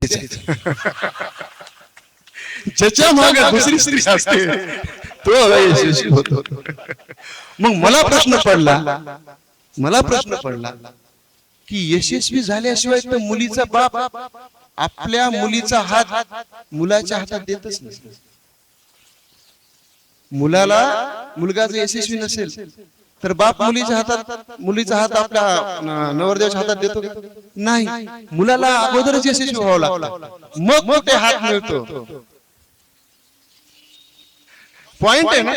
द्यायचा. ज्याच्या मागे दुसरी स्त्री असते तो यशस्वी होतो. मग मला प्रश्न पडला की यशस्वी झाल्याशिवाय तर मुलीचा बाप आपल्या मुलीचा हात मुलाच्या हातात देतच नाही. मुलगा जर यशस्वी नसेल तर बाप मुलीचा हात आपल्या नवरदेवाच्या हातात देतो नाही. मुलाला अगोदरच यशस्वी व्हावं लागतं, मग ते हात मिळतो. पॉइंट आहे ना.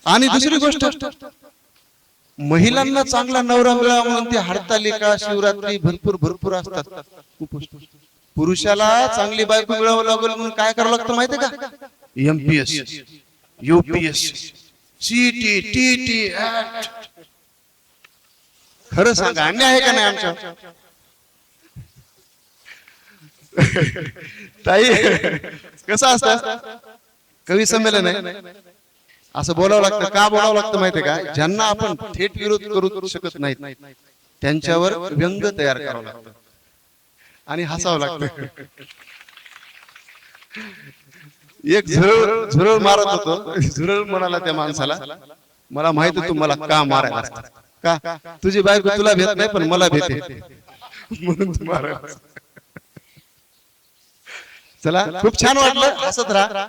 आणि दुसरी गोष्ट, महिलांना चांगला नवरा मिळावा म्हणून ते हरतालिका शिवरात्री भरपूर असतात. पुरुषाला चांगली बायको मिळावं लागेल म्हणून काय करावं लागतं माहितीये का? MPS, UPS, CT, TT. खरं सांगा, अन्याय आहे का नाही आमच्या? ताई कसं असतं, कवी संमेलन आहे असं बोलावं लागतं. का बोलावं लागतं माहितीये का? ज्यांना आपण थेट विरोध करू शकत नाहीत त्यांच्यावर व्यंग तयार करावं लागतं आणि हसावं लागतं. एक झुरळ मारत होतो. झुरळ म्हणाला त्या माणसाला, मला माहित तू मला का मारायला असतं, का तुझी बायको तुला भेट नाही पण मला भेटे म्हणून तू मारायला. चला, खूप छान वाटलं. हसत राहा.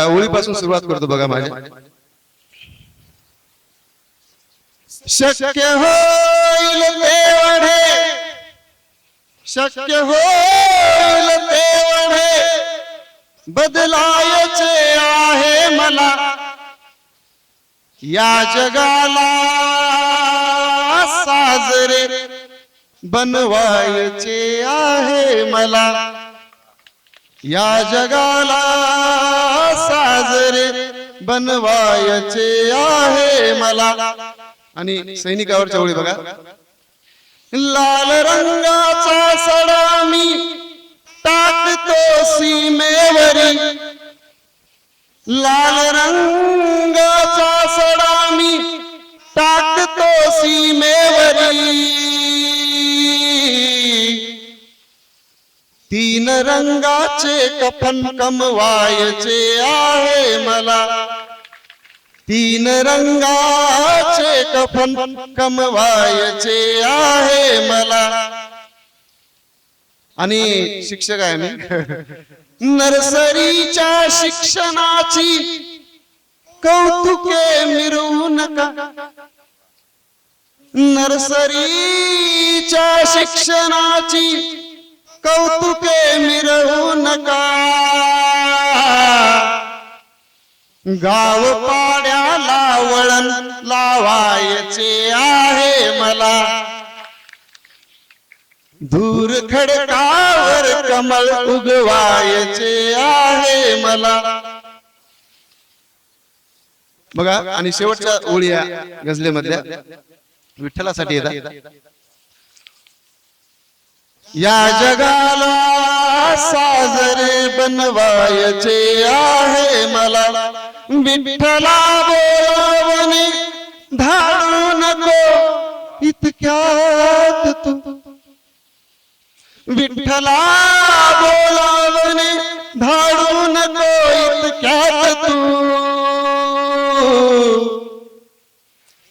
ओळीपासून सुरुवात करतो बघा माझ्या. शक्य होईल तेवढे बदलायचे आहे मला, या जगाला साजरे बनवायचे आहे मला, या जगाला साजरे बनवायचे आहे मला. आणि सैनिकावरच्या ओळी बघा. लाल रंगाचा सडा मी टाकतो सीमेवरी, लाल रंगाचा सडा मी टाकतो सीमेवरी, तीन रंगाचे कफन कमवायचे आहे मला, तीन रंगाचे कफन कमवायचे आहे मला. आणि शिक्षक आहे मी. नर्सरीच्या शिक्षणाची कौतुके मिरवू नका, नर्सरीच्या शिक्षणाची कौतुके मिरवू नका, गाव पाड्याला वळण लावायचे आहे मला, दूर खडकावर कमळ उगवायचे आहे मला. बघा, आणि शेवटच्या ओळी या गझलेमधल्या विठ्ठलासाठी येतात. या जगाला साजरे बनवायचे आहे मला, विठ्ठला बोलावणे धाडू नको इतक्यात तू, विठ्ठला बोलावणे धाडू नको इतक्यात तू,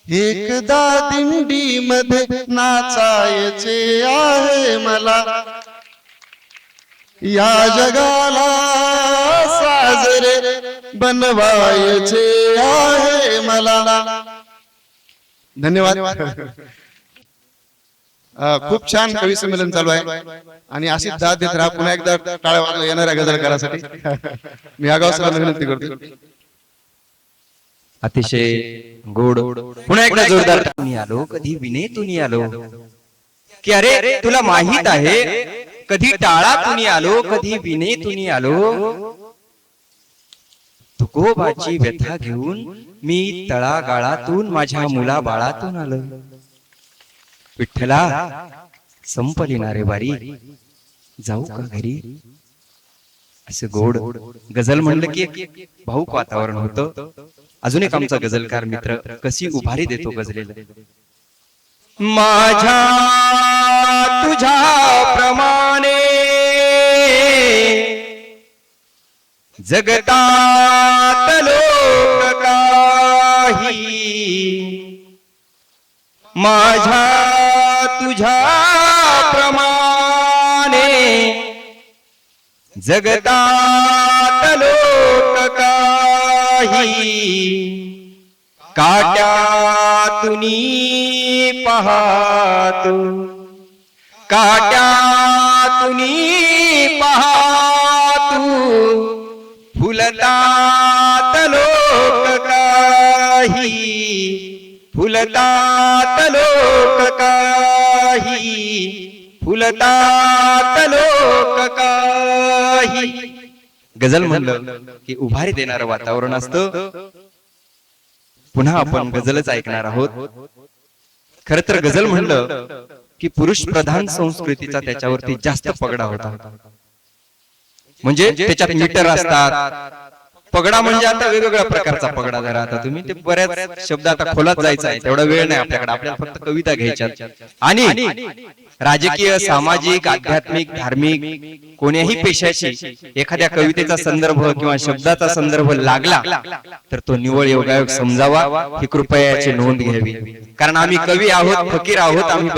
एकदा दिंडी मध्ये नाचायचे आहे मला, या जगाला साजरे बनवायचे आहे मला. धन्यवाद. खूप छान कवी संमेलन चालू आहे आणि अशीच दाद देत राहा. पुन्हा एकदा टाळ्या वाजवा येणाऱ्या गझलकारासाठी. मी आगाऊसरांना विनंती करतो. अतिशय गोड. पुन्हा एकदा जोरदार. आलो कधी विनेतून आलो की अरे तुला माहित आहे, कधी टाळातून आलो कधी विनेतून आलो, तुकोबाची व्यथा घेऊन मी तळागाळातून माझ्या मुला बाळातून आलो. विठ्ठला संपली ना रे वारी, जाऊ का घरी. असं गोड गझल म्हणलं की भाऊक वातावरण होतं. अजून एक आमचा गझलकार मित्र कशी उभारी देतो गझलेला. माझ्या तुझ्या प्रमाणे जगतात लोक काही माझ्या तुझ्या प्रमाणे, जगतात लोक काही काट्यातून पाहतो, काट्यातून पाहतो, फुलतात लोक काही, फुलतात लोक काही, फुलतात लोक काही. गझल म्हणलं की उभारी देणारं वातावरण असतं. पुन्हा आपण गझलच ऐकणार आहोत. खर तर गझल म्हणलं की पुरुष प्रधान संस्कृतीचा त्याच्यावरती जास्त पगडा होता. म्हणजे त्याच्यात मीटर असतात. पगडा म्हणजे आता वेगवेगळ्या प्रकारचा पगडा धरा. आता तुम्ही ते बऱ्याच शब्द आता खोलात जायचा आहे, तेवढा वेळ नाही आपल्याकडे. आपल्याला फक्त कविता घ्यायच्या आणि राजकीय, सामाजिक, आध्यात्मिक, धार्मिक कोण्याही पेशाची एखाद्या कवितेचा संदर्भ किंवा शब्दाचा संदर्भ लागला तर तो निवळ योगायोग समजावा, ही कृपया याची नोंद घ्यावी. कारण आम्ही कवी आहोत, फकीर आहोत. आम्ही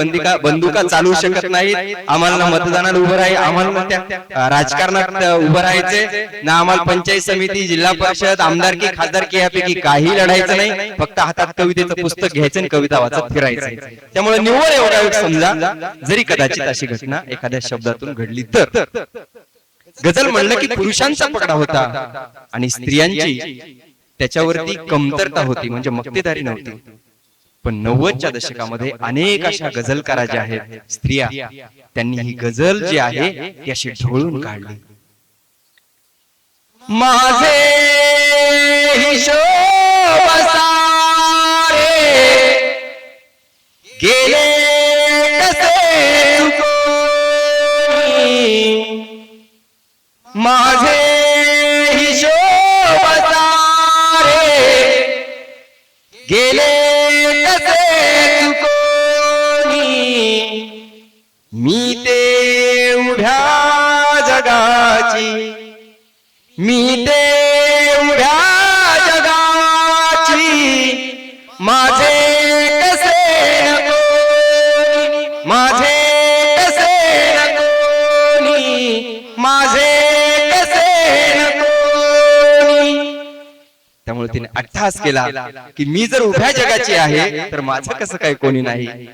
बंदुका चालवू शकत नाही. आम्हाला मतदानाला उभं राहाय, आम्हाला त्या राजकारणात उभं राहायचे ना, आम्हाला पंचायत समिती, जिल्हा परिषद, आमदारकी, खासदारकी यापैकी काही लढायचं नाही. फक्त हातात कवितेचं पुस्तक घ्यायचं आणि कविता वाचत फिरायचं. त्यामुळे निवळ योगायोग समजा, जरी कदाचित अशी घटना एखाद्या शब्दातून घडली तर. गझल म्हणलं की पुरुषांचा पगडा होता आणि स्त्रियांची त्याच्यावरती कमतरता होती, म्हणजे मक्तेदारी नव्हती. पण 90च्या दशकामध्ये अनेक अशा गझलकारा ज्या आहेत स्त्रिया, त्यांनी ही गझल जी आहे ती अशी ढवळून काढली. माझे हिशोब सारे गेले कसे चुकोनी, माझे हिशोब सारे गेले कसे चुकोनी, मी ते उभ्या जगाची, मी ते उभ्या जगाची, माझे कसे नकोनी, माझे कसे नकोनी, माझे कसे नकोनी. त्यामुळे तिने अट्टहास केला की मी जर उभ्या जगाची आहे तर माझं कसं काय कोणी नाही.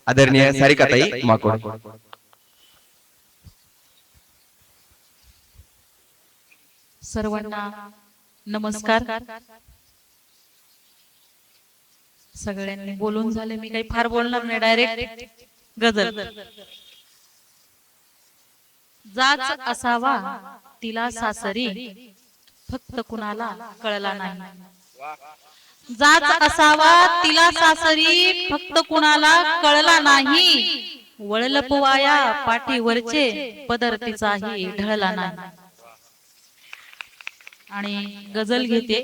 आदरणीय सारिकाताई माकोड. सर्वांना नमस्कार. सगळ्यांनी बोलून झाले, मी काही फार बोलणार नाही, डायरेक्ट गझल. जाच असावा तिला सासरी, फक्त कुणाला कळला नाही. जाच असावा तिला सासरी, फक्त कुणाला कळला नाही. वळल पोवाया पाठीवरचे, पदर तिचाही ढळला नाही. आणि गझल घेते.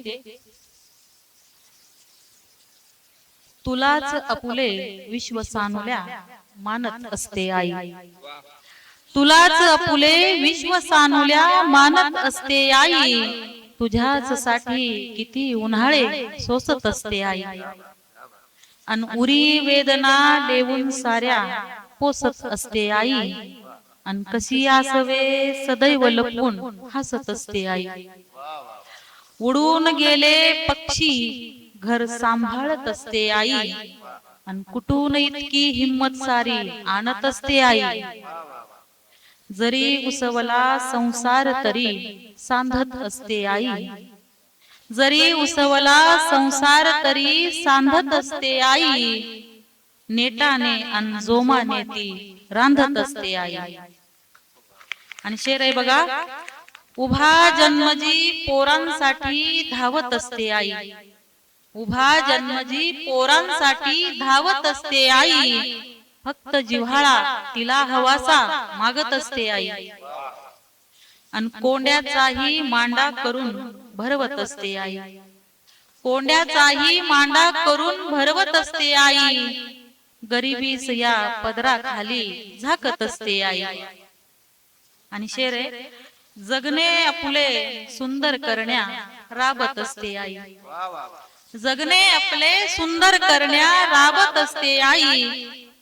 तुलाच अपुले विश्व सानुल्या, मानत असते आई. तुलाच अपुले विश्व सानुल्या, मानत असते आई. तुझ्याच साठी किती उन्हाळे सोसत असते आई. अन उरी वेदना देऊन साऱ्या पोसत असते आई. अन कशी आसवे सदैव लपून हसत असते आई. उडून गेले पक्षी घर सांभाळत असते आई. अन कुठून इतकी हिम्मत सारी आणत असते आई. जरी उसवला संसार तरी सांधत असते आई. जरी उसवला संसार तरी सांधत असते आई. नेटाने अन जोमाने ती रांधत असते आई. आणि शेर आहे बघा. उभा जन्मजी पोरांसाठी धावत असते आई. उभा जन्मजी पोरांसाठी धावत असते आई. फक्त जिव्हाळा तिला हवासा मागत असते आई. अन कोंड्याचाही मांडा करून भरवत असते आई. कोंड्याचाही मांडा करून भरवत असते आई. गरिबीस या पदराखाली झाकत असते आई. आणि शेर आहे. जगणे आपले सुंदर करण्या राबत असते आई. जगणे आपले सुंदर करण्या राबत असते आई.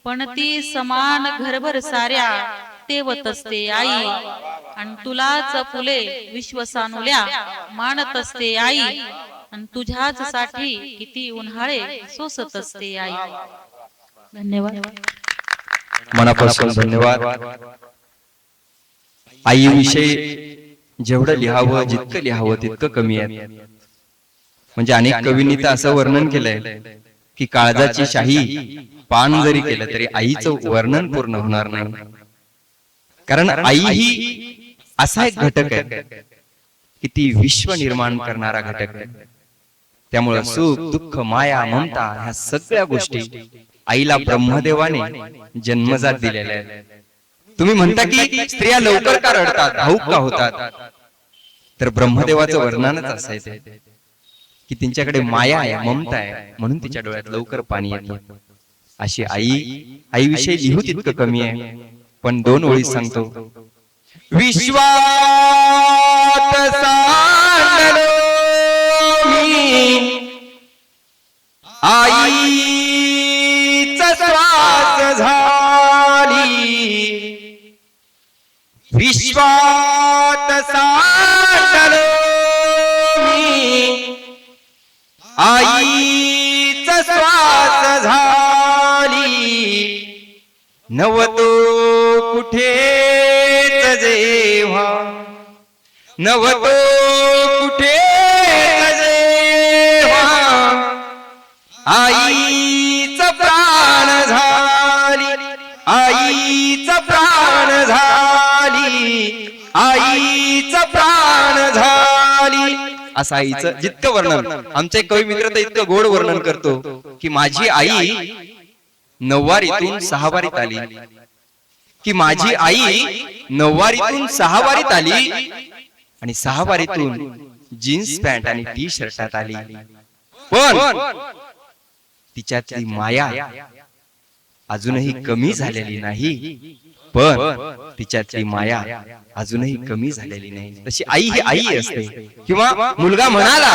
पण ती समान घरभर साऱ्या तेवत असते आई. आणि तुलाच फुले विश्वसानुल्या मानत असते आई. आणि तुझ्याच साठी किती उन्हाळे सोसत असते आई. धन्यवाद. मनापासून धन्यवाद. आईविषयी जेवढं लिहावं जितकं लिहावं तितकं कमी आहे. म्हणजे अनेक कवींनी तर असं वर्णन केलंय की काळजाची शाही पान जरी केलं तरी आईचं वर्णन पूर्ण होणार नाही. कारण आई ही असा एक घटक आहे की ती विश्व निर्माण करणारा घटक आहे. त्यामुळं सुख दुःख माया ममता ह्या सगळ्या गोष्टी आईला ब्रह्मदेवाने जन्मजात दिलेल्या आहेत. तुम्ही म्हणता की स्त्रिया लवकर का रडतात भाऊक का होतात, तर ब्रह्मदेवाचं वर्णनच असं आहे की त्यांच्याकडे माया आहे ममता आहे म्हणून तिच्या डोळ्यात लवकर पाणी येतं. अशी आईविषयी लिहू तितकं कमी आहे. पण 2 ओळी सांगतो. विश्वात सांडलो मी आईचा श्वास झाली. विश्वात सांडलो मी आईचा श्वास झाली. नवतो कुठेच जेव्हा नवतो कुठेच जेव्हा आईचा प्राण झाली. आईचा प्राण झाली. आईचा प्राण झाली. असं आईचं जितकं वर्णन आमचे कवी मित्र तर इतकं गोड वर्णन करतो की माझी आई 9 वारीतून 6 वारीत आली. की माझी आई 9 वारीतून 6 वारीत आली आणि 6 वारीतून जीन्स पॅन्ट आणि टी शर्टात आली. पण तिच्यातली माया अजूनही कमी झालेली नाही. पण तिच्यातली माया अजूनही कमी झालेली नाही. तशी आई ही आई असते. किंवा मुलगा म्हणाला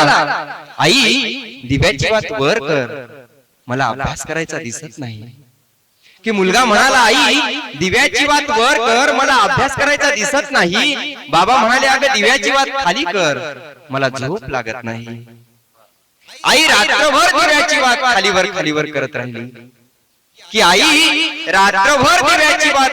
आई दिव्याची वात वर कर मला अभ्यास करायचा दिसत नाही. की मुलगा म्हणाला आई दिव्याची वात वर कर मला अभ्यास करायचा दिसत नाही. बाबा म्हणाले अगं दिव्याची वात खाली कर मला झोप लागत नाही. आई रात्रभर दिव्याची वात खालीवर करत राहिली. की आई रात्रभर दिव्याची वात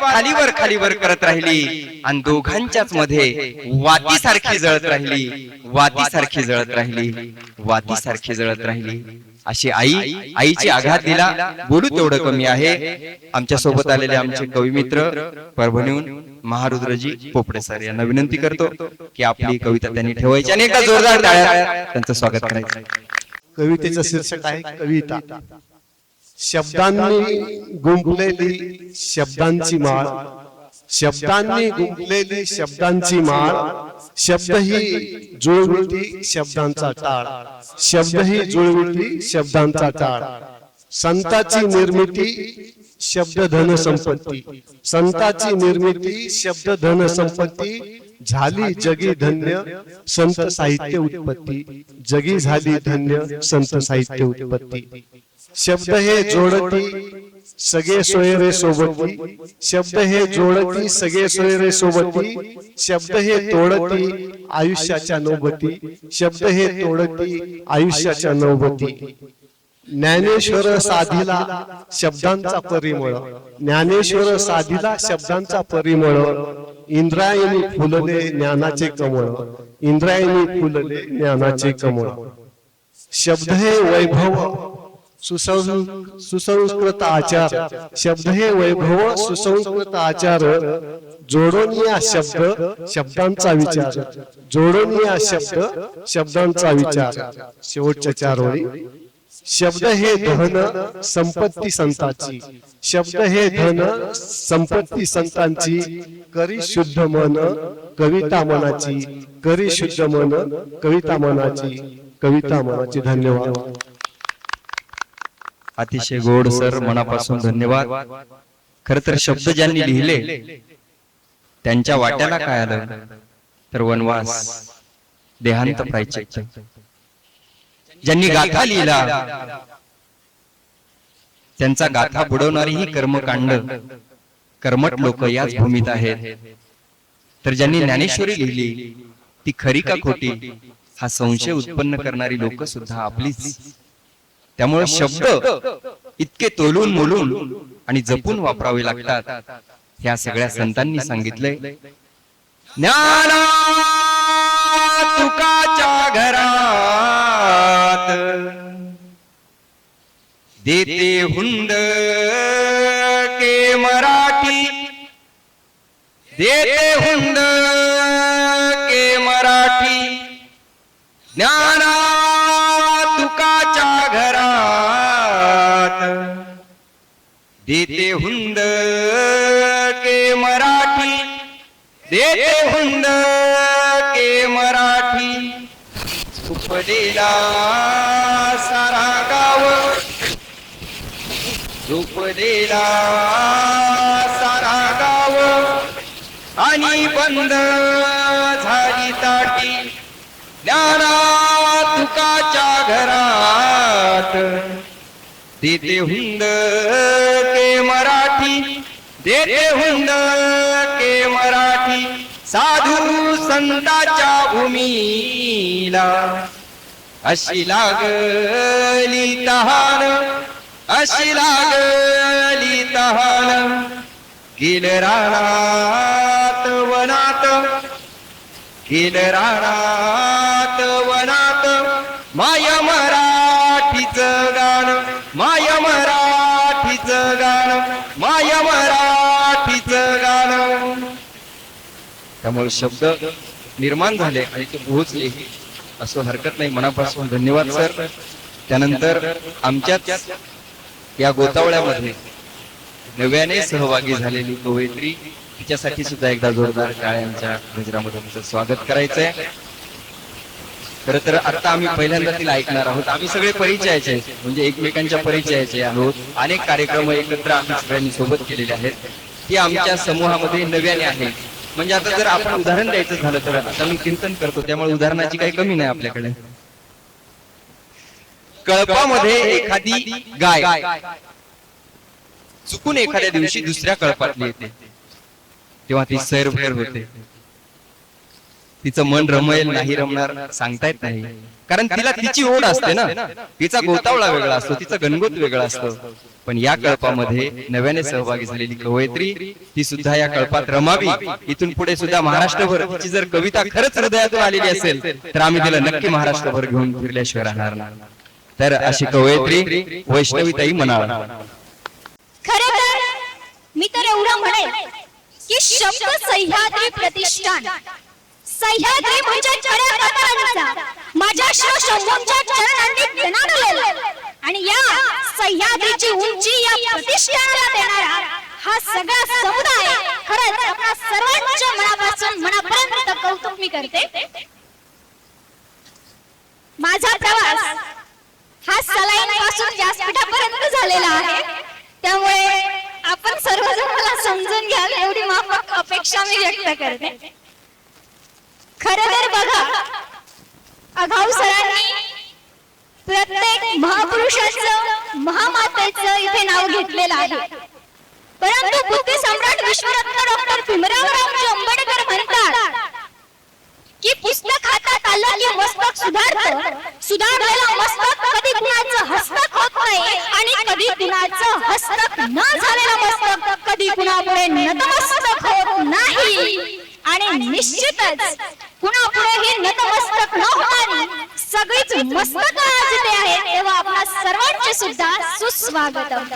खालीवर करत राहिली. आणि दोघांच्याच मध्ये वातीसारखी जळत राहिली. वातीसारखी जळत राहिली. वातीसारखी जळत राहिली. अशी आईची आघात दिला. बोलू तेवढं कमी आहे. आमच्या सोबत आलेले आमचे कवी मित्र परभणीहून महारुद्रजी पोपडे सर यांना विनंती करतो की आपली कविता त्यांनी ठेवायची आणि एकदा जोरदार टाळ्या त्यांचं स्वागत करायचं. कवितेचं शीर्षक आहे कविता. शब्दांनी गुंफलेली शब्दांची माळ. शब्दांनी गुंफलेली शब्दांची माळ. शब्द ही जुळवती शब्दांचा टाळ. शब्द ही जुळवती शब्दांचा टाळ. संताची निर्मिती शब्द धन संपत्ती. संताची निर्मिती शब्द धन संपत्ती. झाली जगी धन्य संत साहित्य उत्पत्ती. जगी झाली धन्य संत साहित्य उत्पत्ती. शब्द हे जोडती सगळे सोयरे सोबती. शब्द हे जोडती सगळे सोयरे सोबती. शब्द हे तोडती आयुष्याच्या नौबती. शब्द हे तोडती आयुष्याच्या नौबती. ज्ञानेश्वर साधिला शब्दांचा परिमळ. ज्ञानेश्वर साधिला शब्दांचा परिमळ. इंद्रायणी फुलले ज्ञानाचे कमळ. इंद्रायणी फुलले ज्ञानाचे कमळ. शब्द हे वैभव सुसंस्कृत आचार. शब्द हे वैभव सुसंस्कृत आचार. जोडून या शब्द शब्दांचा विचार. जोडून या शब्द शब्दांचा विचार. शेवटच्या 4 ओळी. शब्द हे धन संपत्ती संतांची. शब्द हे धन संपत्ती संतांची. करी शुद्ध मन कविता मनाची. करी शुद्ध मन कविता मनाची. कविता मनाची. धन्यवाद. अतिशय गोड सर मनापासून धन्यवाद. खर तर शब्द ज्यांनी लिहिले त्यांच्या वाट्याला काय आलं तर वनवास, देहांत प्रायश्चित्त. ज्यांनी गाथा लिहिला त्यांचा गाथा बुडवणारी ही कर्मकांड, कर्मठ लोक याच भूमीत आहेत. तर ज्यांनी ज्ञानेश्वरी लिहिली ती खरी का खोटी हा संशय उत्पन्न करणारी लोक सुद्धा आपलीच. त्यामुळे शब्द इतके तोलून मोलून आणि जपून वापरावे लागतात. ह्या सगळ्या संतांनी सांगितलंय. ज्ञाना तुकाच्या घरात देते हुंद के मराठी, देते हुंद के मराठी. ज्ञाना तुकाच्या घरात देते हुंद के मराठी, देते हुंद के मराठी. झोपलेला सारा गाव, झोपलेला सारा गाव आणि बंद झाली ताटी. ज्ञाना तुकाच्या घरात देते हुंद के मराठी, देते हुंद के मराठी. साधू संताच्या भूमीला अशी लागली तहान, अशी लागली तहान. गेलं रानात वनात, गेलं रानात वनात. माय मराठीचं गाणं, माय मराठीचं गाणं, माय मराठीचं गाणं. त्यामुळे शब्द निर्माण झाले आणि ते पोहोचले असं हरकत नाही. मनापासून धन्यवाद सर. त्यानंतर आमच्याच या गोतावळ्यामध्ये नव्याने सहभागी झालेली कवयित्री, तिच्यासाठी सुद्धा एकदा जोरदार टाळ्यांच्या गजरामध्ये तुमचं स्वागत करायचंय. खर तर आता आम्ही पहिल्यांदा तिला ऐकणार आहोत. आम्ही सगळे परिचयाचे म्हणजे एकमेकांच्या परिचयाचे आहोत. अनेक कार्यक्रम एकत्र आम्ही सगळ्यांनी सोबत केलेले आहेत. ती आमच्या समूहामध्ये नव्याने आहे. म्हणजे आता जर आपण उदाहरण द्यायचं झालं तर आता मी कीर्तन करतो, त्यामुळे उदाहरणाची काही कमी नाही आपल्याकडे. कळपामध्ये एखादी गाय चुकून एखाद्या दिवशी दुसऱ्या कळपातली येते, तेव्हा ती सैरभैर होते. तिचं मन रमेल नाही रमणार सांगता येत नाही, कारण तिला तिची ओढ असते ना. तिचा गोतावळा वेगळा असतो, तिचा गणगोत वेगळा असतो. पण या कळपामध्ये नव्याने सहभागी झालेली कवयित्री, ती सुद्धा या कळपात रमावी. इथून पुढे सुद्धा महाराष्ट्रभर तिची जर कविता खरंच हृदयातून आलेली असेल तर आम्ही तिला नक्की महाराष्ट्रभर घेऊन फिरल्याशिवाय राहणार नाही. तर अशी कवयित्री वैष्णवीताई म्हणाला. खरं तर मी तर एवढं म्हणेन की शब्द सह्याद्री प्रतिष्ठान, सह्याद्री म्हणजे खऱ्या कथांचा माझ्या शंभूंच्या चरणांनी जनाडलेला आणि या सह्याद्रीची उंची या प्रतिष्ठानाला देणारा हा सगळा समुदाय खरंच आपल्या सर्वांच्या मनापासून मनापर्यंत कौतुक मी करते. माझा प्रवास हा सलाईन पासून व्यासपीठापर्यंत झालेला आहे, त्यामुळे आपण सर्वजण मला समजून घ्याल एवढी माफक अपेक्षा मी व्यक्त करते. खरं तर बघा, अगाऊ सरांनी प्रत्येक महापुरुषाचं महामातेचं इथे नाव घेतलेलं आहे. परंतु बुद्धी सम्राट विश्वरत्न डॉक्टर भीमराव रामजी आंबेडकर म्हणतात की पुस्तक हातात आलं की मस्तक सुधारतं, सुधारलेलं मस्तक कधी कुणाचं हस्तक होत नाही आणि कधी कुणाचं हस्तक न झालेलं मस्तक कधी कुणापुढे नतमस्तक होत नाही. आणि निश्चितच कुणापुढे हे नतमस्तक न होणारी सगळीच मस्तक आज इथे आहेत, तेव्हा आपल्या सर्वांचे सुद्धा सुस्वागत.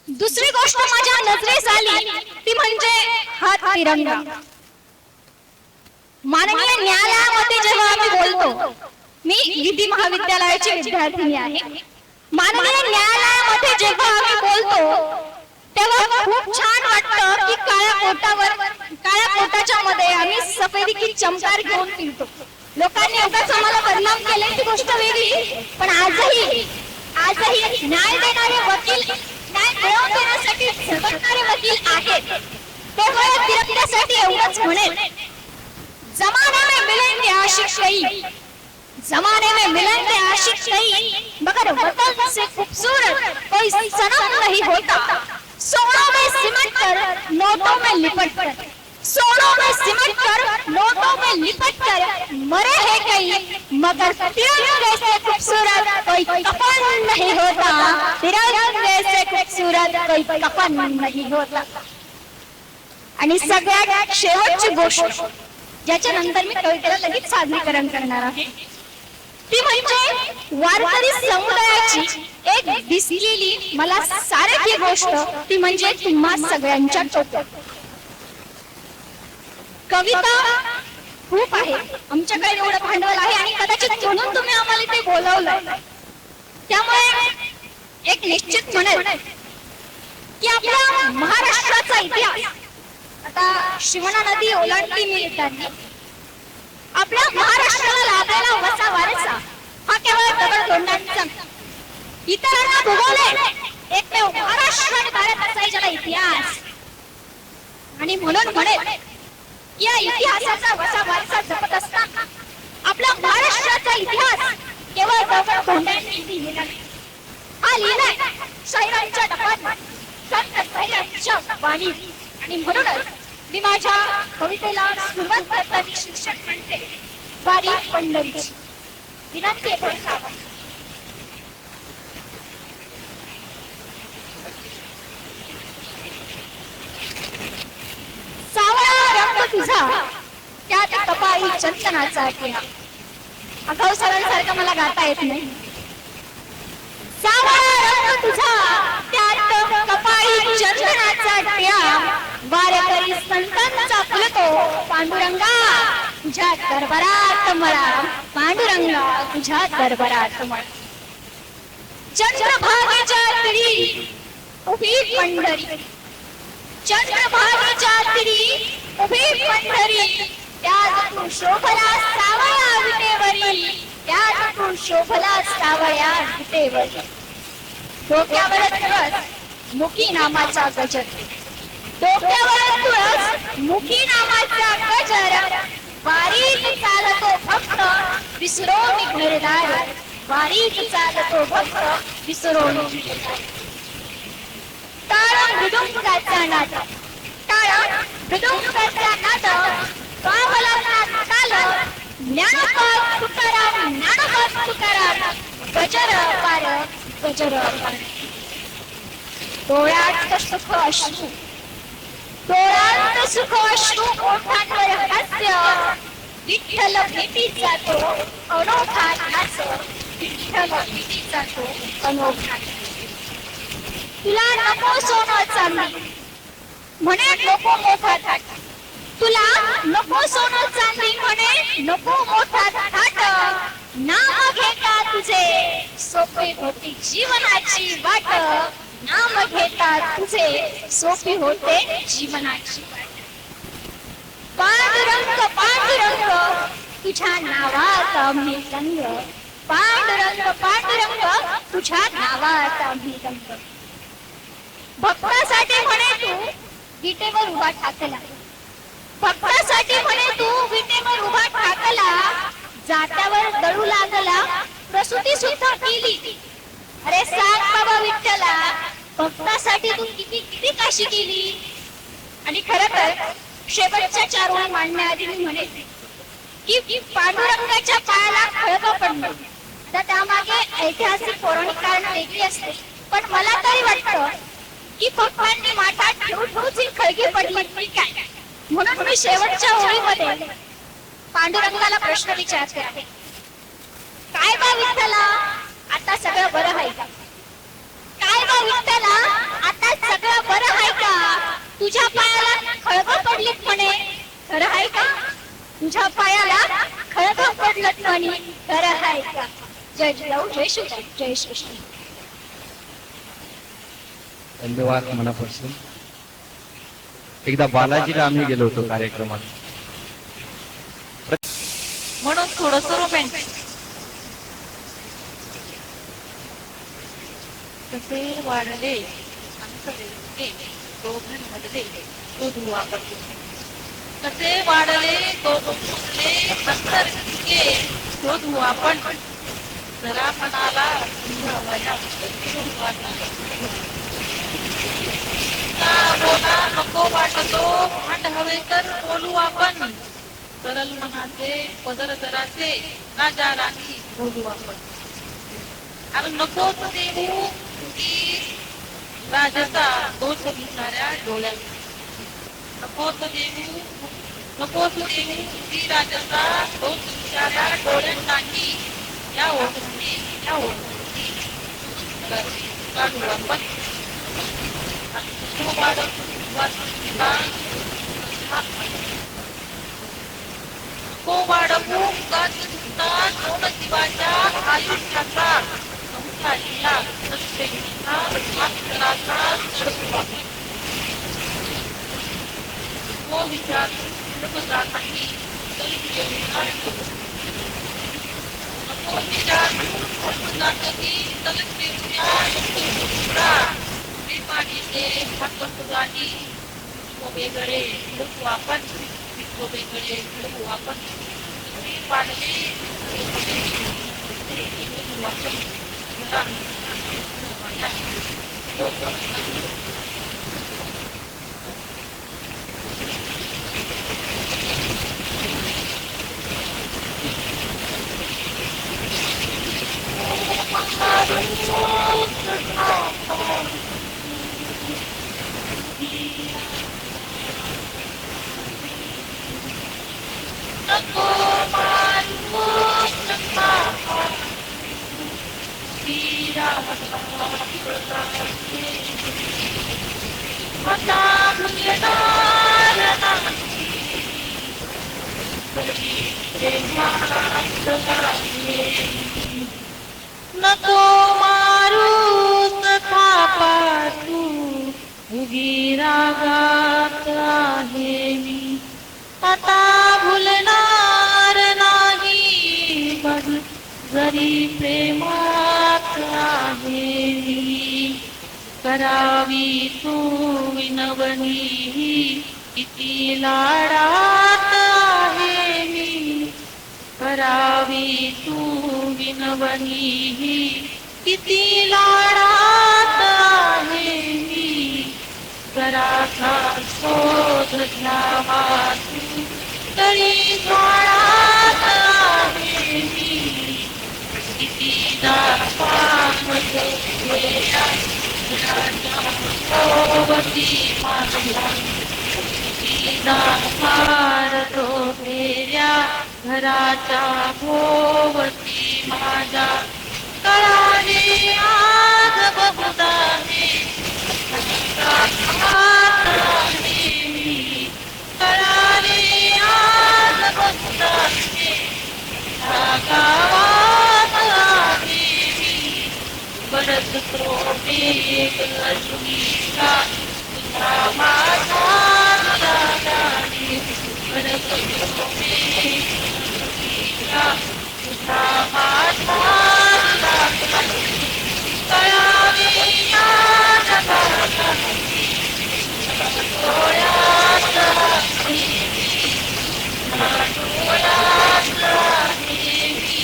दुसरी गोष्ट माझ्या नजरेस आली ती म्हणजे हात तिरंगा. माननीय न्यायालयामध्ये जेव्हा आम्ही बोलतो, मी विधी महाविद्यालयाची विद्यार्थिनी आहे, माननीय न्यायालयामध्ये जेव्हा आम्ही बोलतो तेव्हा खूप छान वाटतं की काळ्या कोटाच्या मध्ये आम्ही सफेदी की चमकार घेऊन फिरतो. लोकांनी एवढंच आम्हाला बदनाम केले ती गोष्ट वेगळी, पण आजही न्याय देणारे वकील, न्याय मिळवून देण्यासाठी झटकणारे वकील आहेत. त्यामुळे तिरंगा त्यासाठी एवढंच म्हणेल, जमाने में मिलेंगे आशिक कई, जमाने में मिलेंगे आशिक कई, मगर वतन से खूबसूरत कोई सनम नहीं होता। सोनों में सिमट कर नोटों में लिपट कर, सोनों में सिमट कर नोटों में लिपट कर मरे हैं कई, मगर तिरंगे से खूबसूरत कोई कफन नहीं होता, तिरंगे से खूबसूरत कोई कफन नहीं होता। आणि सगळ्यात शेवटची गोष्ट ज्याच्या नंतर मी कवितेला लगेच सादरीकरण करणार आहे, ती म्हणजे वारकरी समुदायाची एक दिसलेली मला सारखी गोष्ट, ती म्हणजे तुम्हा सगळ्यांच्या टोप्या। कविता खूप आहे, आमच्याकडे एवढं भांडवल आहे आणि कदाचित म्हणून तुम्ही आम्हाला ते बोलवलंय, त्यामुळे एक निश्चित म्हणेल की आपल्या महाराष्ट्राचा इतिहास, आता शिवना नदी ओलांडली मी येताना, आपल्या महाराष्ट्राला लाभलेला वसा वारसा हा केवळ दगडधोंडांचा, इतरांना भूगोल एकमेव महाराष्ट्र आणि भारत असा ज्याला इतिहास, आणि म्हणून म्हणेल या इतिहासाचा वसा वारसा जपत असताना आपला महाराष्ट्राचा इतिहास केवळ दगडधोंडांनी लिहिलेला नाही, हा लिहिलाय शाहिरांच्या टपात, संत साहित्याच्या वाणी, आणि म्हणूनच मी माझ्या कवितेला सुरुवात करताना शीर्षक म्हणते वारी पंढरीची। विनंती आहे बोलावं। सावळा रंग तुझा त्यात कपाळी चंदनाचा टिळा, अगाऊ सरांसारखं मला गाता येत नाही। सावळा रंग तुझा त्यात कपाळी चंदनाचा टिळा, वारकरी संतांचा फुलतो पांडुरंगा तुझ्या दरबारात मला, पांडुरंगा तुझ्या दरबारात मला। चंद्रभागेच्या तिरी उभी पंढरी, चंद्रभागेच्या तिरी उभी पंढरी, त्यात तू शोभला सावळ्या विटेवरी, त्यात तू शोभला सावळ्या विटेवरी। डोक्यावर तुळस मुखी नामाचा गजर, डोक्यावर तुळस मुखी नामाचा गजर, वारीत चालतो भक्त विसरो मी घरदार, वारीत चालतो भक्त विसरो मी घरदार। टाळ मृदुंगाचा नाद, टाळ मृदुंगाचा नाद, पावला ताल, ज्ञानोबा तुकाराम, ज्ञानोबा तुकाराम, गजर पार, गजर पार। डोळ्यात सुख अश्रू, डोळ्यात सुख अश्रू, ओठांवर हास्य, विठ्ठल भेटी जातो अनोखा नाच, विठ्ठल भेटी जातो अनोखा। तुला नको सोनं चांदी म्हणे नको मोठा थाट, तुला नको सोनं चांदी म्हणे नको मोठा थाट, नाम घेता तुझे सोपे होती जीवनाची वाट, नाम घेता तुझे सोपी होते जीवनाची वाट। पांडुरंग पांडुरंग तुझ्या नावात आम्ही रंग, पांडुरंग पांडुरंग तुझ्या नावात आम्ही रंग। भक्तासाठी म्हणे तू विटेवर उभा ठाकला, भक्तासाठी म्हणे तू विटेवर उभा ठाकला, जात्यावर दळू लागला प्रसूती सुद्धा केली। अरे सांग बाबा विठ्ठला, भक्तासाठी तू किती किती काशी केली। आणि खरं तर शेवटच्या 4 ओळी मांडण्याआधी मी म्हणेन की पांडुरंगाच्या पायाला खळगं पडलं, तर त्यामागे ऐतिहासिक पौराणिक कारण वेगळी असते, पण मला तरी वाटतं की भक्तांनी माठात ठेवून ही खळगी पडली की काय, म्हणून मी शेवटच्या ओळीमध्ये पांडुरंगाला प्रश्न विचारते आहे, काय बा विठ्ठला आता सगळं बरं आहे का? काय बा विठ्ठला आता सगळं बरं आहे का? तुझ्या पायाला खळगं पडलीत म्हणे, खरं आहे का? तुझ्या पायाला खळगं पडलं म्हणे, खरं आहे का? जय जिजाऊ, जय शिवराय, जय श्रीकृष्ण। धन्यवाद मनापासून। एकदा बालाजीला आम्ही गेलो होतो कार्यक्रमात, म्हणून थोडस रोमॅन्टिक कसे वाढले अंतरे दोघांमधले तो धुवा करतो कसे वाढले तो मुले अंतर इतके शोधू आपण जरा मनाला समजावया. बोला नको वाटतो भांड हवे तर बोलू आपण सरल मनाचे पदर जराचे राजा राणी बोलू आपण. आणि नकोच देऊ की राजाचा दोष विचाऱ्या डोळ्यात. नकोच देऊ की राजाचा दोष विचाऱ्या डोळ्यात नाही. या ओढणी काढू आपण. को वाढवू का सुद्धा दोन जीवाच्या आयुष्याचा संसारीला प्रत्येकीचा मात्राचा चढवा. तो विचार जात नाही तरी तो विचार जात की पाणीचे हातपणी वेगळे आपण वेगळे आपण पाडले नको मारू सखा पाठू उगी रागात आहे मी. आता भुलणार नाही बघ जरी प्रेमात आहे मी. करावी तू विनवणी किती लाडात आहे मी. करावी तू विनवणी किती लाडात आहे मी. कराचा शोध घ्यावा तू तरी ज्वाळात आहे मी. किती दापामध्ये मारतो फेऱ्या घराच्या भोवती माझ्या. कळाले आज बहुदा कळाले आज बहुदा गावात आहे मी. बरच प्रोटेक लक्ष्मीचा तुझा माझा रागाने. बरच प्रोटेक लक्ष्मीचा तुझा माझा रागाने. कळावे या जगाला डोळ्यात आहे मी. डोळ्यात आहे मी.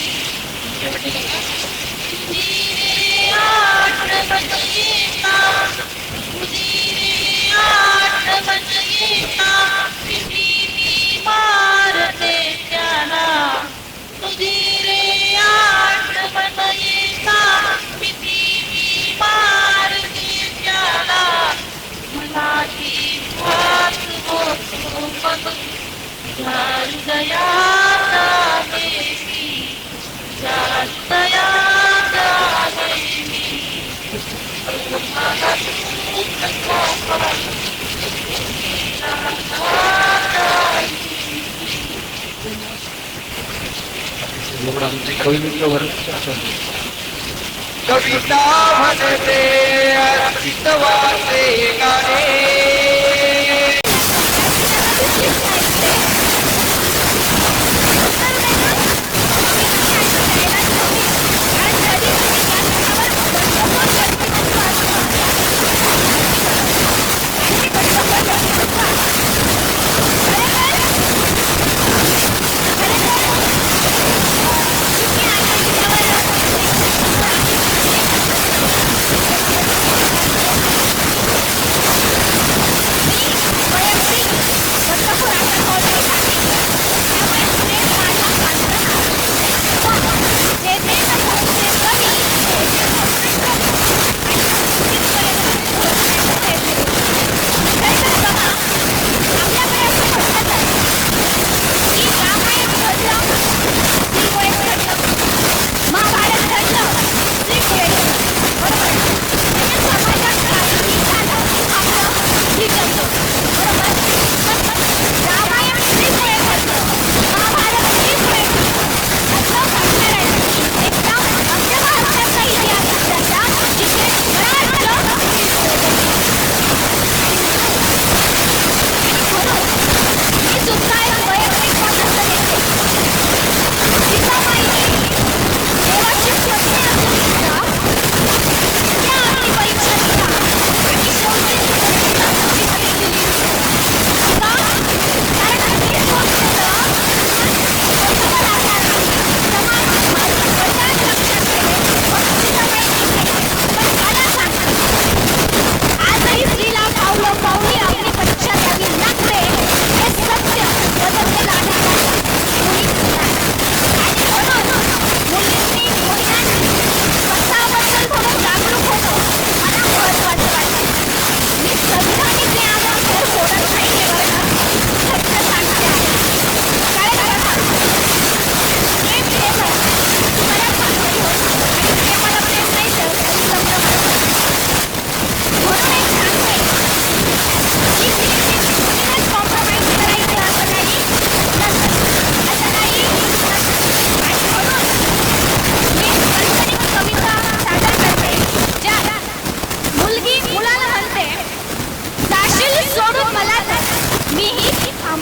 मारते त्याला तुझी रे आठवण येता. किती मारते त्याला मला ती भात होतो हृदयात आहे मी. हृदयात आहे मी. कविता म्हणते अर्पितवाचे गाणे.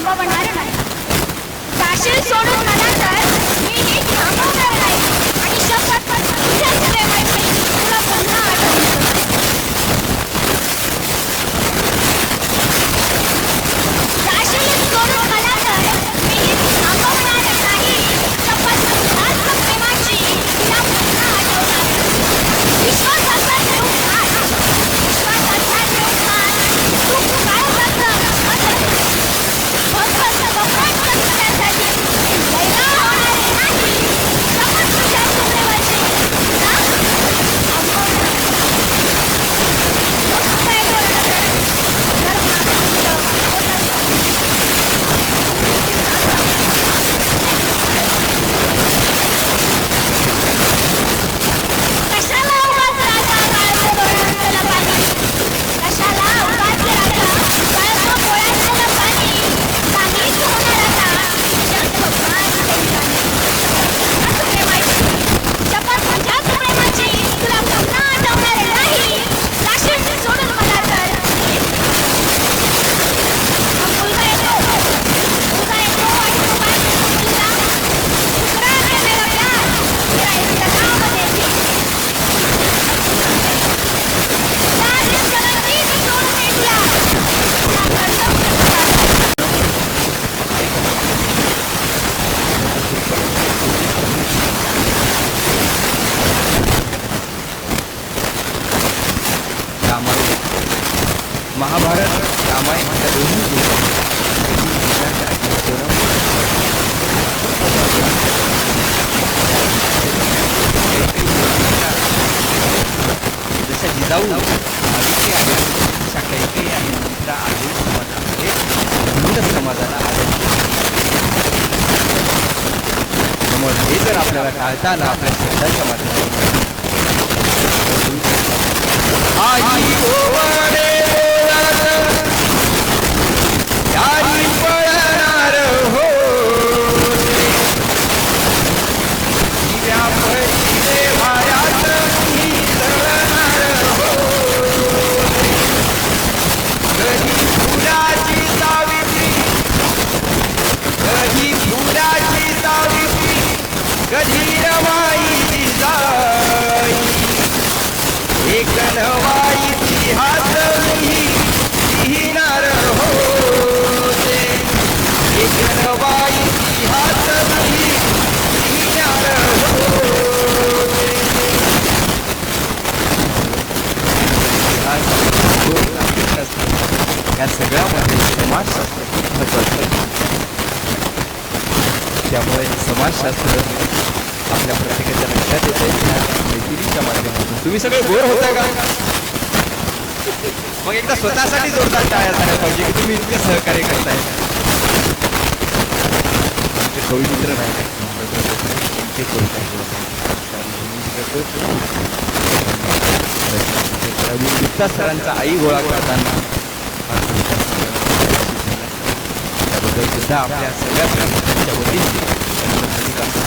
थांबवणार नाही. जाशील सोडून मला तर मीही थांबवणार नाही. आणि शपथ तुझ्या प्रेमाची तुला पुन्हा आठवण. जाशील सोडून मला तर मीही थांबवणार नाही. शपथ तुझ्याच प्रेमाची तुला पुन्हा आठवणार. विश्वासाचा देव हात, विश्वासाचा देव हात. तू काय करतं भगवंत गप्पात करण्यासाठी लैला होणार नाही. शपथ तुझ्या प्रेमाची तुला थांबवणार. मग काय करणार? कशाला उगाच राजा काळ्या डोळ्यांचं पाणी. कशाला उगाच राजा काळ्या डोळ्यांचं पाणी. काहीच होणार आता तुझ्याच भगवान शपथ तुझ्याच प्रेमाची तुला पुन्हा आठवणार नाही. जाशील सोडून मला तर मुलगा येतो आणि मुलगा दुसरा है मेरा प्यार मेरा इंतजाम देती. रामायण महाभारत रामायण या दोन्ही जशा जिजाऊ आदित्य आहे तशा कैकेयी आणि मित्रा आदिल समाजामध्ये हिंद समाजाला आदर समज हे जर आपल्याला टाळता आलं आपल्या श्रद्धाच्या माध्यमातून आई ओवाडे बोलत यारी पळणार हो दिव्या पळीने वाऱ्यात मी तळणार हो कधी फुलाची सावित्री कधी फुलाची सावित्री कधी रमाईची जाई एक नवाई हात मी लिहिणार होते. एक नवाई हात मी लिहिणार होते. या सगळ्यामध्ये समाजशास्त्र खूप महत्वाचं आहे. त्यामुळे समाजशास्त्र आपल्या प्रत्येकाच्या लक्षात येते मैत्रिणीच्या माध्यमातून. तुम्ही सगळे बोर होता का? मग एकदा स्वतःसाठी जोरदार टाळ्या झाल्या पाहिजे की तुम्ही इतके सहकार्य करताय. आमचे कवी मित्र नाही गुप्ता सरांचा आई गोळा करताना त्याबद्दल सुद्धा आपल्या सगळ्या प्रमुखांच्या वतीने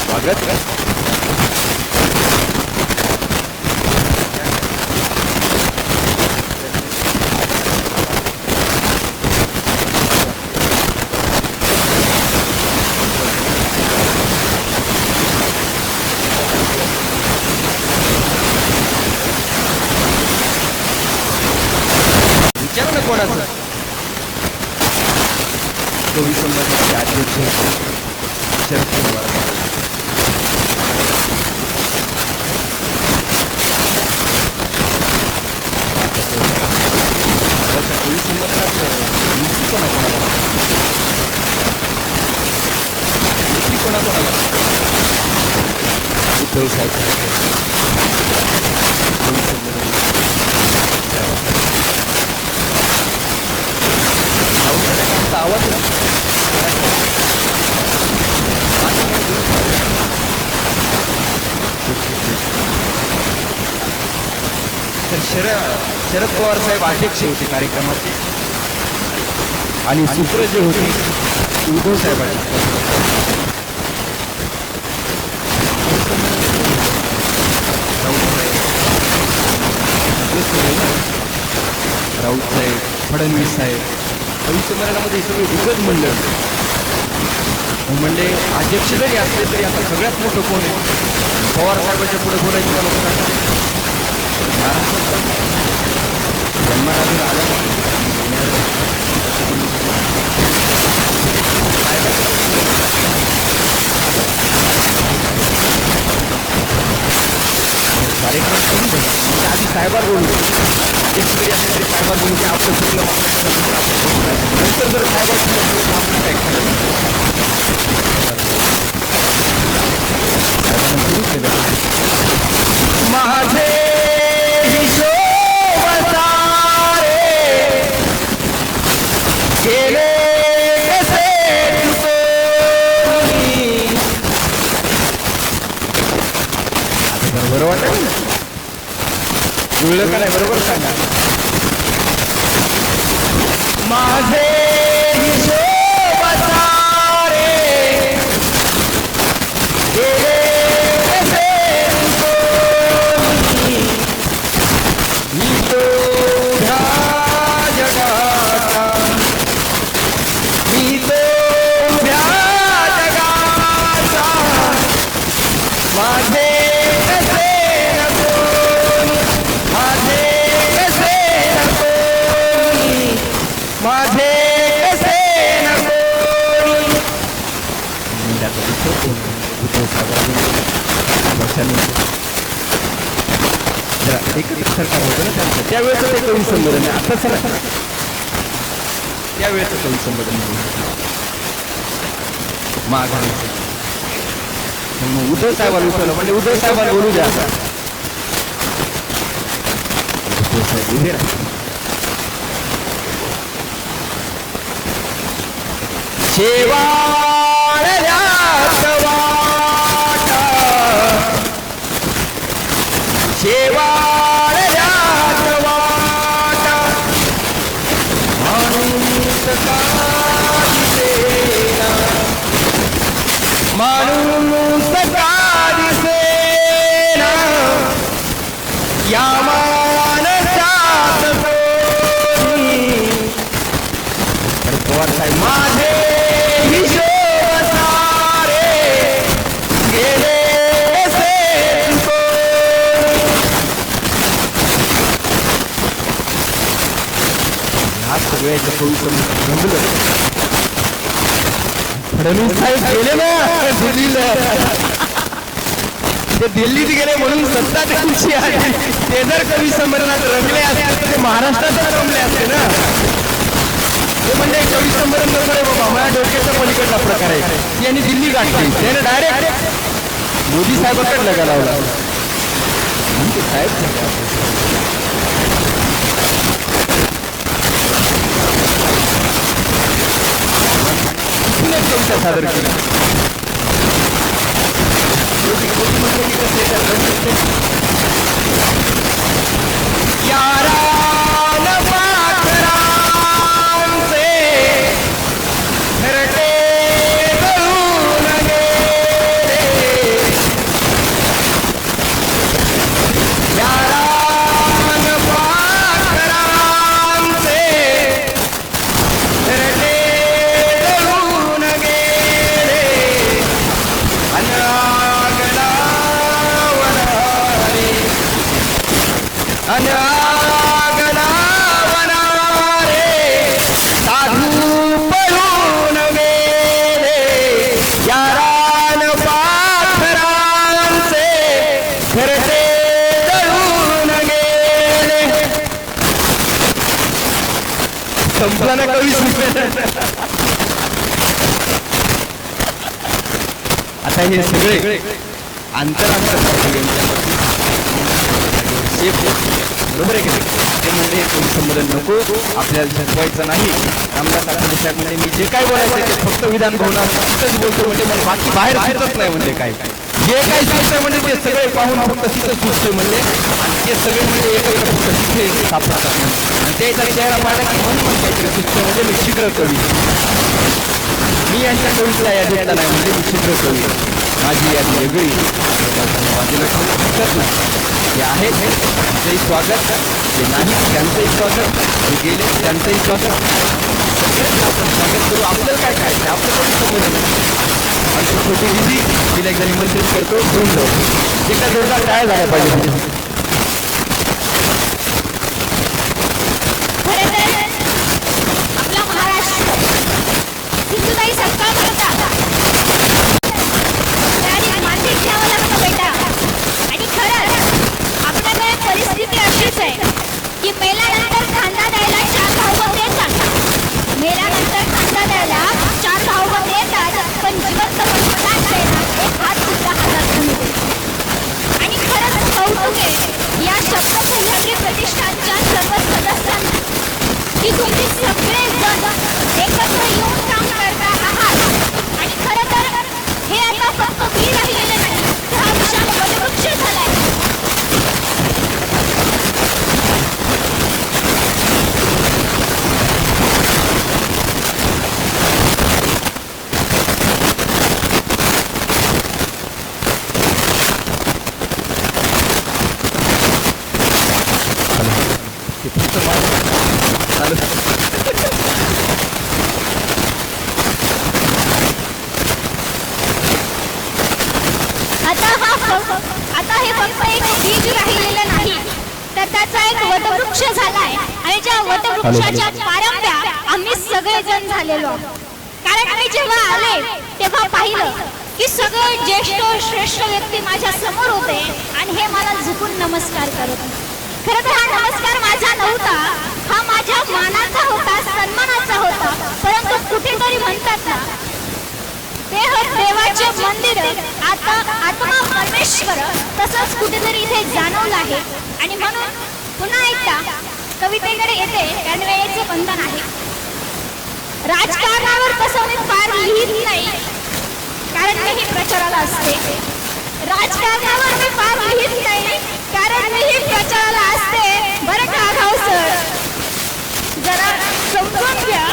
स्वागत करतो. विचार ना कोणाचं कवी संबंधाचे अध्यक्ष शरद पवार. कवी संबंधात युक्ती कोणाकोणाला उद्धव साहेब आवाज तर शरद पवार साहेब अध्यक्ष होते कार्यक्रमाचे आणि सूत्र जे होते उद्धव साहेबांचे. राऊत साहेब, फडणवीस साहेब कवी संमेलनामध्ये हे सगळे एकच म्हणलं. म्हणजे अध्यक्ष जरी असले तरी आता सगळ्यात मोठं कोण आहे? पवार साहेबांच्या पुढे बोलायची मला जन्माला अजून आला नाही. कार्यक्रम करून घ्या. म्हणजे आधी साहेबांवर बोलू, अध्यक्ष जरी असले तरी साहेबांवर बोलू की आपलं चुकलं, नंतर जर साहेबांचं काय माझे हिशोब सारे गेले कसे चुकवून. आता बरोबर वाटत जुळलं का नाही? बरोबर सांगा. माझे हिशोब सारे गेले कसे चुकवून. मी तो ह्या जगाचा, मी तो ह्या जगाचा माझे कसे नको, माझे कसे नको, माझे कसे नको. एकत्रित सरकार होतं ना त्यांचं, त्यावेळेस ते कवी संमेलन आहे. आता सर त्यावेळेस कवी संमेलन माघारीचं. मग उद्धव साहेबांना उठवलं म्हणजे उद्धव साहेबांना बोलू द्या. आता उद्धव साहेब उभे राहा. शेवाळ्यात वाटा, शेवाळ्यात वाटा, माणूस का दिसेना, माणूस का दिसेना, या माणसात कोणी. पवार साहेब माझे हिशोब सारे गेले कसे चुकवून. ह्या सगळ्याच्या कवी जमलं. फडणवीस साहेब गेले ना दिल्लीला, ते दिल्लीत गेले म्हणून सत्ता त्यांची आहे. ते जर कवी संमेलनात रंगले असते तर ते महाराष्ट्रात रंगले असते ना. ते म्हणजे कवी संमेलन नसतं बाबा, माझ्या डोक्याच्या पलीकडला प्रकार आहे. यांनी दिल्ली गाठली, त्याने डायरेक्ट मोदी साहेबांकडे लगा लावला. म्हणजे साहेब पुण्यात कविता सादर केली. यारान पाखरांचे घरटे जळून गेले, यारान पाखरांचे घरटे जळून गेले. अनागला वनारे, अनागला वनारे, साधू पळून गेले. यारान पाखरांचे घरटे जळून गेले. संपला ना कवी संमेलन. आता हे सगळे आंतरांतर बरोबर आहे की नाही? ते म्हणजे कवी संमेलन नको, आपल्याला झटवायचं नाही. रामदास आठवले साहेब म्हणजे मी जे काय बोलायचं ते फक्त विधान भवनात तिथंच बोलतो, म्हणजे मला बाकी बाहेर फिरत नाही. म्हणजे काय जे काय सुचतंय म्हणजे ते सगळे पाहून फक्त तिथं सुचतंय म्हणजे, आणि ते सगळे म्हणजे एकत्र फक्त तिथे सापडतात. आणि त्याचा चेहरा पाहिला की म्हणून काहीतरी सुचतं म्हणजे मी शीघ्र कवी. मी यांच्या कवितेला यादी नाही म्हणजे मी शीघ्र कवी. माझी यादी वेगळी. बाजूला ठेवू शकत नाही. जे आहेत त्यांचंही स्वागत, जे नाही त्यांचंही स्वागत, जे गेले त्यांचंही स्वागत. सगळ्यांचं आपण स्वागत करू. आपल्याला काय करायचं, आपलं कोणी समजलं नाही. आणि छोटी दिदी तिला एकदा निमंत्रित करतो, घेऊन जाऊ. एका जोरदार काय झाला पाहिजे. खरं तर आपला महाराष्ट्र सिंधुताई सपकाळ होता त्याआधी मातीत घ्यावं लागतं बेटा. आणि खरंच आपल्याकडे परिस्थिती अशीच आहे की मेल्यानंतर खांदा द्यायला 4 भाऊ येतात, मेल्यानंतर खांदा द्यायला 4 भाऊ येतात, पण जिवंत म्हणून द्यायला एक हात सुद्धा हातात कमी देतो. आणि खरंच कौतुक आहे या शब्दसह्याद्री प्रतिष्ठानच्या सर्व सदस्यांना की तुम्ही सगळे जण एकत्र येऊन काम करता आहात. आणि खरं तर हे आता फक्त मी राहिलेले नाही, तर हा विशाल वटवृक्ष झालाय. आता हे फक्त एक बीज राहिलेलं नाही, तर त्याचा एक वटवृक्ष झालाय. आणि ज्या वटवृक्षाच्या पारंब्या आम्ही सगळेजण झालेलो आहोत. कारण मी जेव्हा आले तेव्हा पाहिलं की सगळे ज्येष्ठ श्रेष्ठ व्यक्ती माझ्या समोर होते आणि हे मला झुकून नमस्कार करत होते. खरं तर हा नमस्कार माझा नव्हता, हा माझ्या मानाचा होता, सन्मानाचा होता. परंतु कुठेतरी म्हणतात ना, देह देवाचे मंदिर, आता आत्मा परमेश्वर, तसंच कुठेतरी इथे जाणवलं आहे. आणि म्हणून पुन्हा एकदा कवितेकडे येते, कारण वेळेचे बंधन आहे. राजकारणावर तसं मी फार लिहित नाही, कारण मीही प्रचाराला असते. राजकारणावर मी फार लिहित नाही, कारण मीही प्रचाराला असते. बरं का आगाऊ सर, जरा समजून घ्या.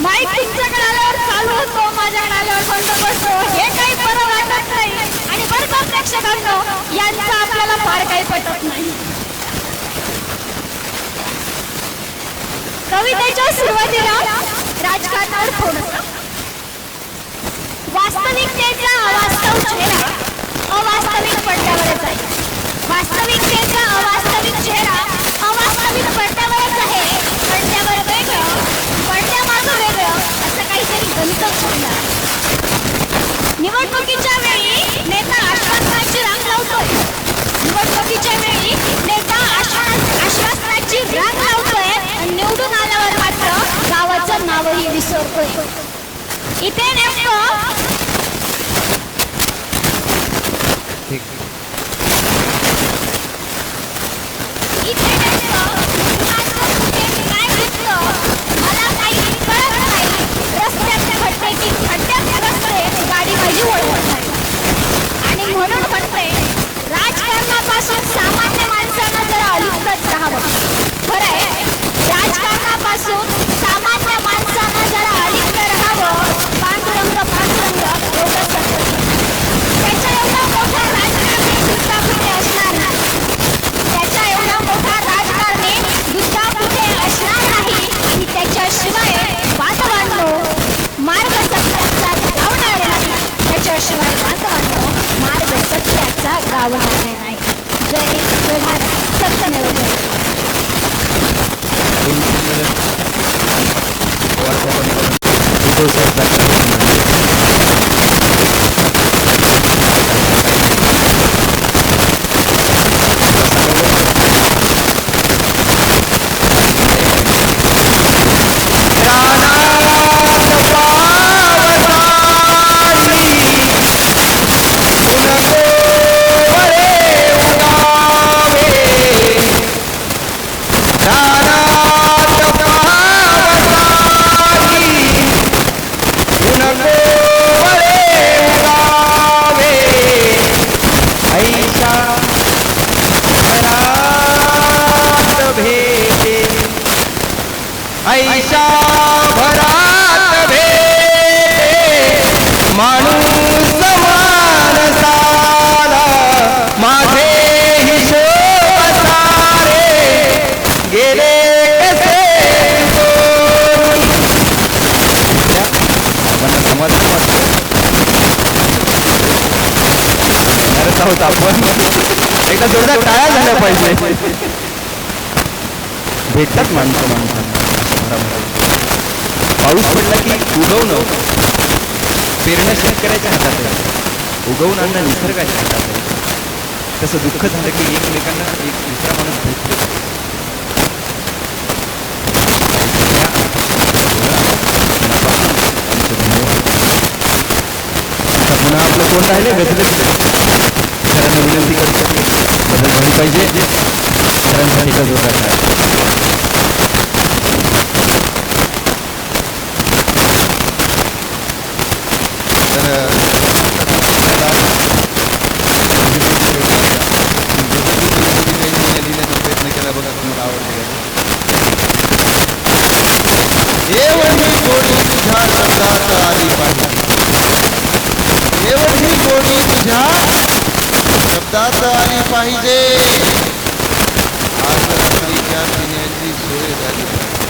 माईक तुमच्याकडे आल्यावर चालू होतो, माझ्याकडे आल्यावर बंद बसतो, हे काही बरं वाटत नाही. आणि बरं का प्रेक्षकांनो, यांचं आपल्याला फार काही पटत नाही. कवितेच्या सुरुवातीला राजकारणावर थोडंसं, वास्तविकतेचा अवास्तव चेहरा अवास्तविक पडद्यावरच आहे. वास्तविकतेचा अवास्तविक चेहरा अवास्तविक पडद्यावरच आहे. पडद्यावर वेगळं, पडद्यामागं वेगळं, असं काहीतरी गणितच होणार. निवडणुकीच्या वेळी नेता आश्वासनाची रांग लावतोय, निवडणुकीच्या वेळी नेता आश्वासनाची रांग लावतोय, आणि निवडून आल्यावर मात्र गावाचं नावही विसरतोय. इथे नेमकं काय दिसतं मला काही कळत नाही. रस्त्याच्या खड्ड्याची खड्ड्यात रस्ते गाडी माझी वळवत नाही. आणि म्हणून म्हणते, राजकारणापासून सामान्य माणसांना जरा अलिप्तच राहावं. खरं आहे, राजकारणापासून सामान्य माणसांना जरा अलिप्त राहावं. पांडुरंग एवढं सत्य. त्याच्या एवढा मोठा राजकारणी सुद्धा कुठे असणार नाही. त्याच्या एवढा मोठा राजकारणी दुसरा कुठे असणार नाही. आणि त्याच्याशिवाय बांधवांनो मार्ग सत्याचा गावणार नाही. त्याच्याशिवाय बांधवांनो मार्ग सत्याचा गावणार नाही. जय जय भारत, सत्यमेव जयते. ऐशा भरात भेटे माणूस माणसाला आहोत आपण. एकदा जोरदार टाळ्या झाल्या पाहिजे. भेटतात माणसं. पाऊस पडला की उगवणं पेरणं शेतकऱ्याच्या हातात आहे, उगवून आणणं निसर्गाच्या हातात आहे. तसं दुःख झालं की एकमेकांना एक दुसरा माणूस भेटतो. आता पुन्हा आपलं कोण राहिले गजबज. सरांना विनंती करतो बदल झाली पाहिजे. सरांसाठी का जोरदार टाळ्या. प्रयत्न केला बघा, तुम्हाला आवडते का? एवढी गोडी तुझ्या शब्दात आली पाहिजे, एवढी गोडी तुझ्या शब्दात आली पाहिजे. आज रात्रीच्या पिण्याची सोय झाली पाहिजे.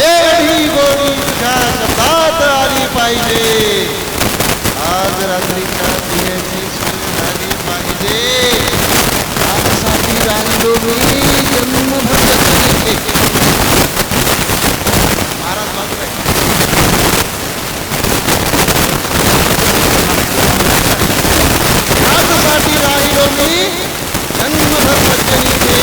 एवढी गोडी तुझ्या शब्दात आली पाहिजे. आज रात्रीच्या पिण्याची सोय झाली पाहिजे. त्यासाठी राहिलो मी जन्मभर जगले. महाराज बाजूला त्यासाठी राहिलो मी जन्मभर सज्जनीचे.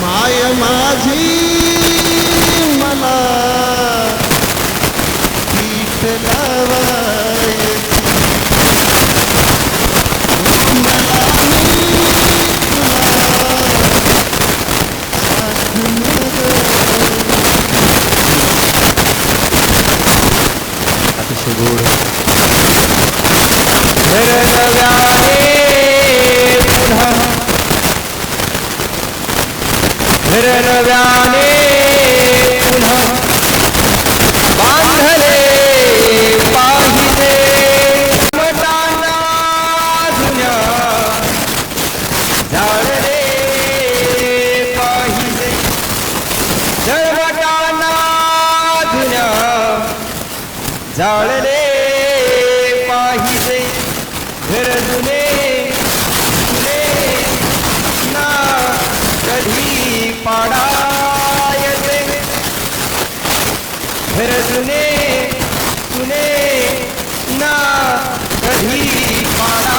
माय माझी मला पीठ लावायची मला अतिशय गोड नव्याने पुन्हा नव्याने पुन्हा बांधले पाहिजे मटाना जुन्या झाडले पाहिजे जळमटाना जुन्या जाळले पाहिजे घर जुने जुने ना कधी पाडायचे घर जुने जुने ना कधी पाडा